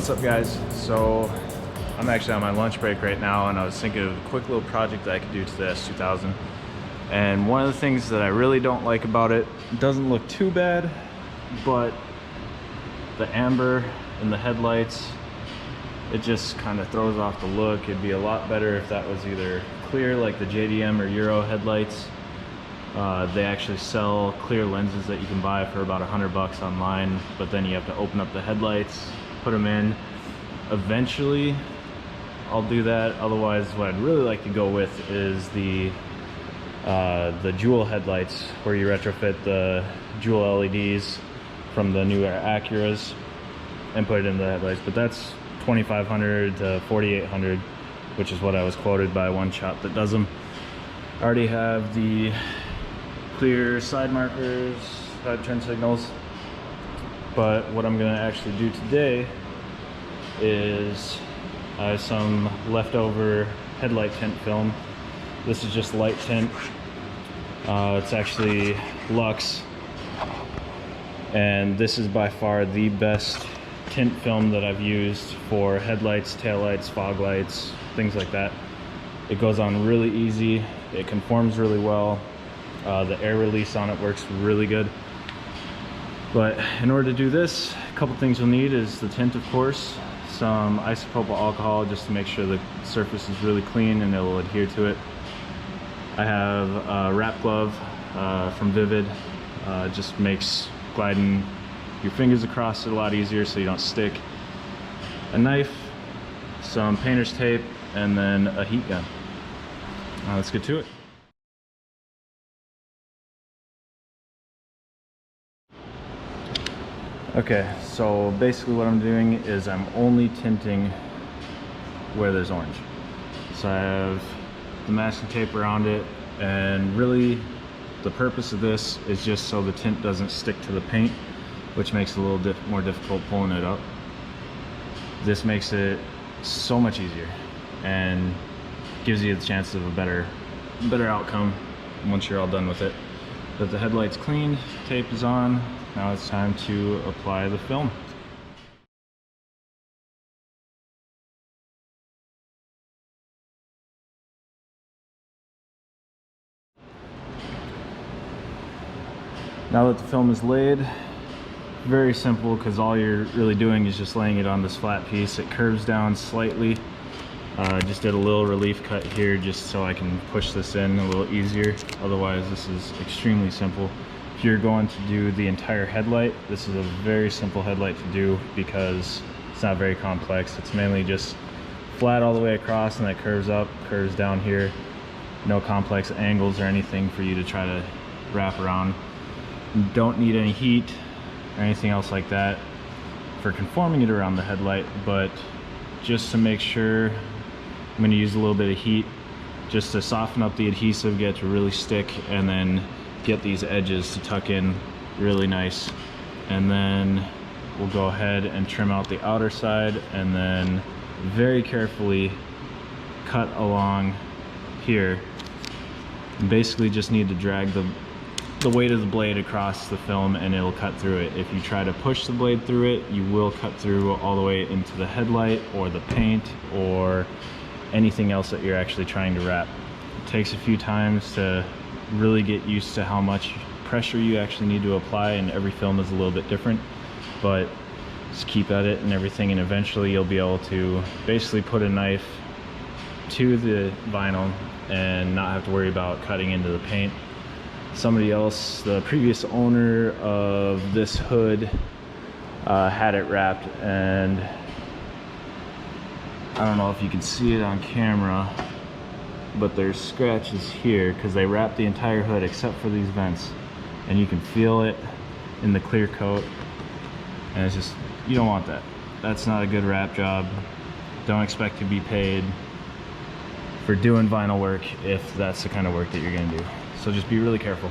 What's up, guys? So I'm actually on my lunch break right now, and I was thinking of a quick little project that I could do to the S2000. And one of the things that I really don't like about it, it doesn't look too bad, but the amber in the headlights, it just kind of throws off the look. It'd be a lot better if that was either clear like the JDM or Euro headlights. They actually sell clear lenses that you can buy for about $100 online, but then you have to open up the headlights, put them in. Eventually I'll do that. Otherwise, what I'd really like to go with is the Jewel headlights, where you retrofit the Jewel LEDs from the newer Acuras and put it in the headlights. But that's $2,500 to $4,800, which is what I was quoted by one shop that does them. I already have the clear side markers, side turn signals. But what I'm gonna actually do today is I have some leftover headlight tint film. This is just light tint. It's actually Luxe, and this is by far the best tint film that I've used for headlights, taillights, fog lights, things like that. It goes on really easy. It conforms really well. The air release on it works really good. But in order to do this, a couple things you'll need is the tint, of course, some isopropyl alcohol just to make sure the surface is really clean and it'll adhere to it. I have a wrap glove from Vvivid. Just makes gliding your fingers across it a lot easier so you don't stick. A knife, some painter's tape, and then a heat gun. Let's get to it. Okay, so basically what I'm doing is I'm only tinting where there's orange. So I have the masking tape around it, and really the purpose of this is just so the tint doesn't stick to the paint, which makes it a little more difficult pulling it up. This makes it so much easier and gives you the chance of a better outcome once you're all done with it. But the headlight's cleaned, tape is on. Now it's time to apply the film. Now that the film is laid, very simple, because all you're really doing is just laying it on this flat piece. It curves down slightly. Just did a little relief cut here just so I can push this in a little easier. Otherwise, this is extremely simple. If you're going to do the entire headlight, this is a very simple headlight to do because it's not very complex. It's mainly just flat all the way across, and that curves up, curves down here. No complex angles or anything for you to try to wrap around. You don't need any heat or anything else like that for conforming it around the headlight, but just to make sure, I'm going to use a little bit of heat just to soften up the adhesive, get it to really stick, and then get these edges to tuck in really nice. And then we'll go ahead and trim out the outer side, and then very carefully cut along here. And basically just need to drag the weight of the blade across the film and it'll cut through it. If you try to push the blade through it, you will cut through all the way into the headlight or the paint or anything else that you're actually trying to wrap. It takes a few times to really get used to how much pressure you actually need to apply, and every film is a little bit different, but just keep at it and everything, and eventually you'll be able to basically put a knife to the vinyl and not have to worry about cutting into the paint. Somebody else, the previous owner of this hood, had it wrapped, and I don't know if you can see it on camera, but there's scratches here because they wrapped the entire hood except for these vents, and you can feel it in the clear coat, and it's just, you don't want that. That's not a good wrap job. Don't expect to be paid for doing vinyl work if that's the kind of work that you're gonna do. So just be really careful.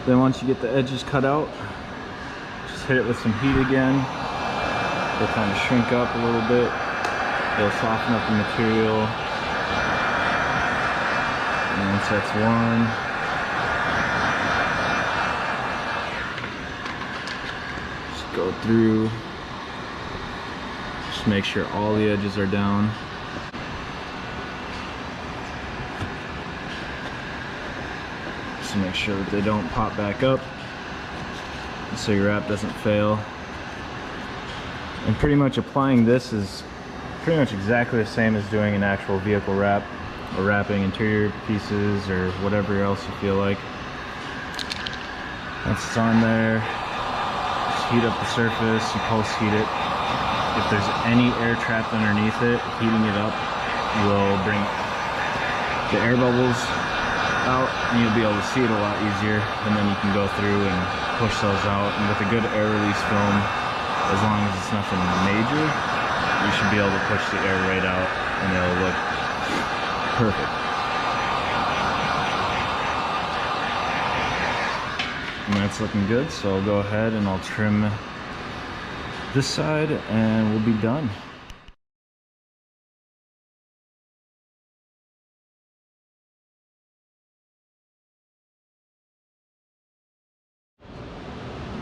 Then once you get the edges cut out, just hit it with some heat again. They'll kind of shrink up a little bit. It'll soften up the material. And once that's worn, just go through. Just make sure all the edges are down. To make sure that they don't pop back up, so your wrap doesn't fail. And pretty much applying this is pretty much exactly the same as doing an actual vehicle wrap, or wrapping interior pieces or whatever else you feel like. Once it's on there, just heat up the surface, you post heat it. If there's any air trapped underneath it, heating it up will bring the air bubbles out, and you'll be able to see it a lot easier, and then you can go through and push those out. And with a good air release film, as long as it's nothing major, you should be able to push the air right out and it'll look perfect. And that's looking good, so I'll go ahead and I'll trim this side and we'll be done.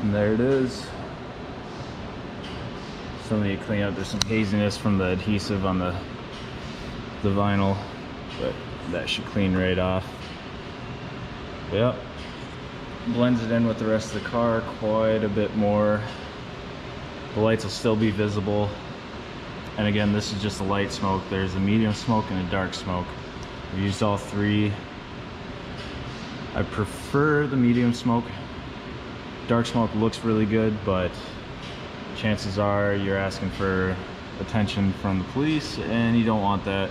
And there it is. Still need to clean up. There's some haziness from the adhesive on the vinyl, but that should clean right off. But yep, blends it in with the rest of the car quite a bit more. The lights will still be visible. And again, this is just a light smoke. There's a medium smoke and a dark smoke. I've used all three. I prefer the medium smoke. Dark smoke looks really good, but chances are you're asking for attention from the police, and you don't want that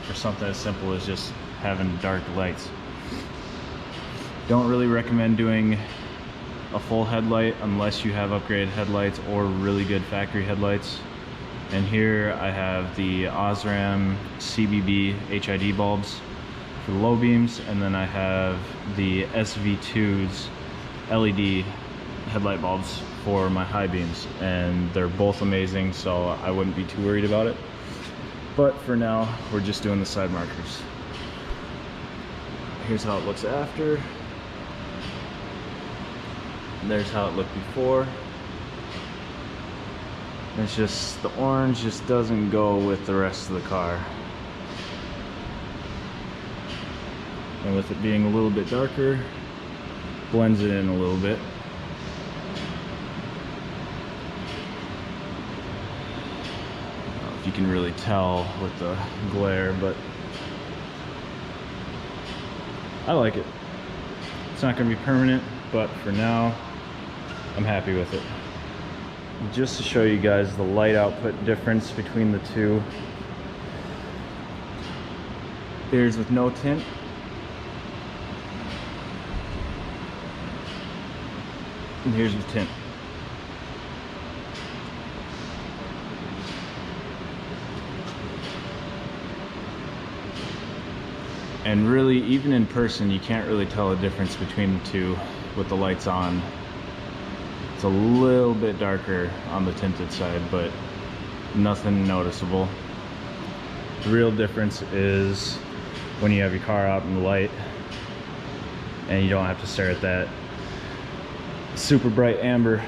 for something as simple as just having dark lights. Don't really recommend doing a full headlight unless you have upgraded headlights or really good factory headlights. And here I have the Osram CBB HID bulbs for the low beams, and then I have the SV2's LED headlight bulbs for my high beams, and they're both amazing, so I wouldn't be too worried about it. But for now, we're just doing the side markers. Here's how it looks after. And there's how it looked before. It's just the orange just doesn't go with the rest of the car. And with it being a little bit darker, blends it in a little bit. You can really tell with the glare, but I like it. It's not going to be permanent, but for now I'm happy with it. Just to show you guys the light output difference between the two, here's with no tint, and here's with tint. And really, even in person, you can't really tell a difference between the two with the lights on. It's a little bit darker on the tinted side, but nothing noticeable. The real difference is when you have your car out in the light and you don't have to stare at that super bright amber.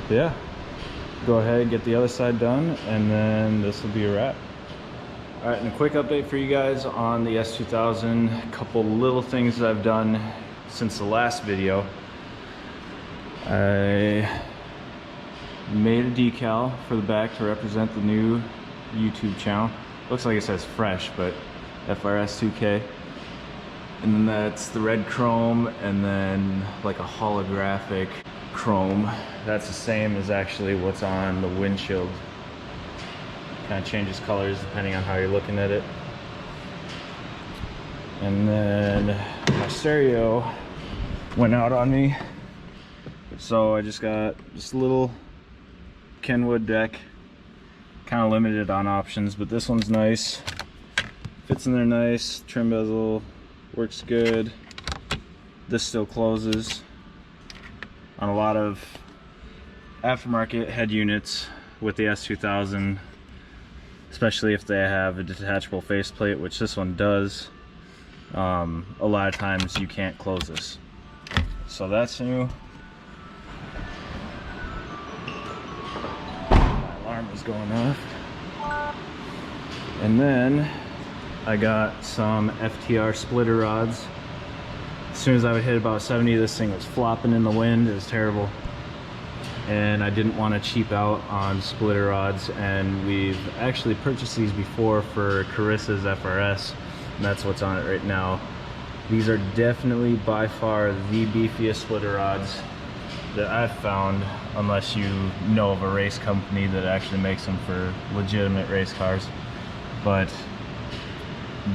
Yeah, go ahead, get the other side done, and then this will be a wrap. All right, and a quick update for you guys on the S2000. A couple little things that I've done since the last video. I made a decal for the back to represent the new YouTube channel. Looks like it says fresh, but FRS 2K. And then that's the red chrome, and then like a holographic chrome. That's the same as actually what's on the windshield. Kind of changes colors depending on how you're looking at it. And then my stereo went out on me, so I just got this little Kenwood deck. Kind of limited on options, but this one's nice. Fits in there nice. Trim bezel works good. This still closes. On a lot of aftermarket head units with the S2000, especially if they have a detachable faceplate, which this one does, a lot of times you can't close this. So that's new. My alarm is going off. And then I got some FTR splitter rods. As soon as I would hit about 70, this thing was flopping in the wind. It was terrible. And I didn't want to cheap out on splitter rods, and we've actually purchased these before for Carissa's FRS, and that's what's on it right now. These are definitely by far the beefiest splitter rods that I've found, unless you know of a race company that actually makes them for legitimate race cars. But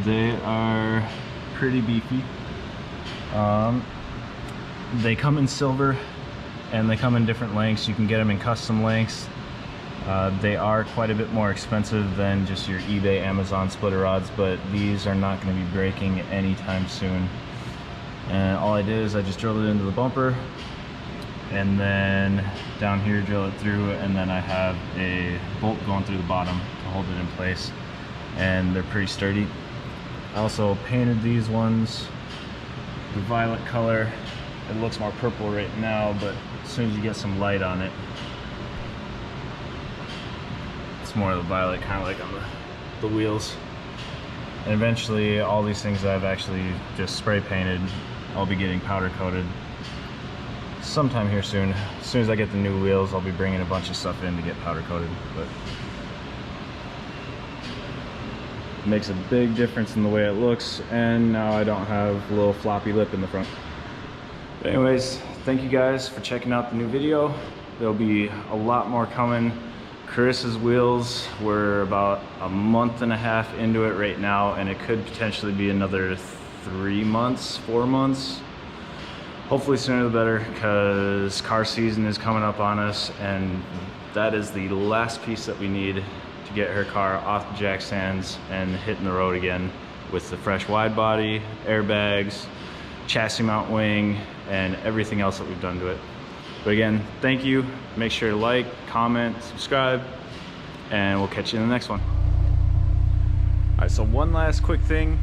they are pretty beefy. They come in silver and they come in different lengths. You can get them in custom lengths. They are quite a bit more expensive than just your eBay, Amazon splitter rods, but these are not going to be breaking anytime soon. And all I did is I just drilled it into the bumper, and then down here drill it through, and then I have a bolt going through the bottom to hold it in place, and they're pretty sturdy. I also painted these ones the violet color. It looks more purple right now, but as soon as you get some light on it, it's more of the violet, kind of like on the wheels. And eventually all these things that I've actually just spray painted, I'll be getting powder coated sometime here soon. As soon as I get the new wheels, I'll be bringing a bunch of stuff in to get powder coated. But it makes a big difference in the way it looks, and now I don't have a little floppy lip in the front. But anyways, thank you guys for checking out the new video. There'll be a lot more coming. Carissa's wheels, we're about a month and a half into it right now, and it could potentially be another 3 months, 4 months. Hopefully sooner the better, because car season is coming up on us, and that is the last piece that we need to get her car off the jack stands and hitting the road again with the fresh wide body, airbags, chassis mount wing, and everything else that we've done to it. But again, thank you. Make sure to like, comment, subscribe, and we'll catch you in the next one. All right, so one last quick thing.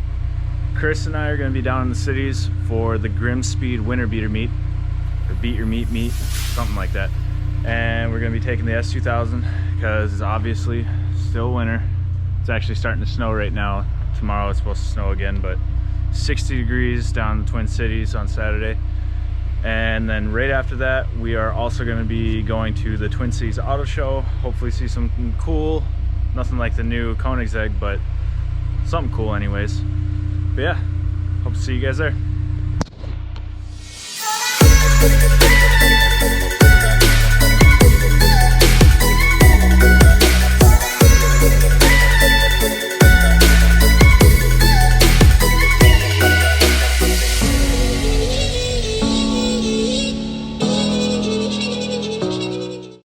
Chris and I are going to be down in the cities for the Grim Speed Winter Beater Meet, or Beat Your Meet, something like that. And we're going to be taking the S2000 because it's obviously still winter. It's actually starting to snow right now. Tomorrow it's supposed to snow again, but 60 degrees down in the Twin Cities on Saturday. And then right after that, we are also going to be going to the Twin Cities Auto Show. Hopefully see something cool. Nothing like the new Koenigsegg, but something cool anyways. But yeah, hope to see you guys there.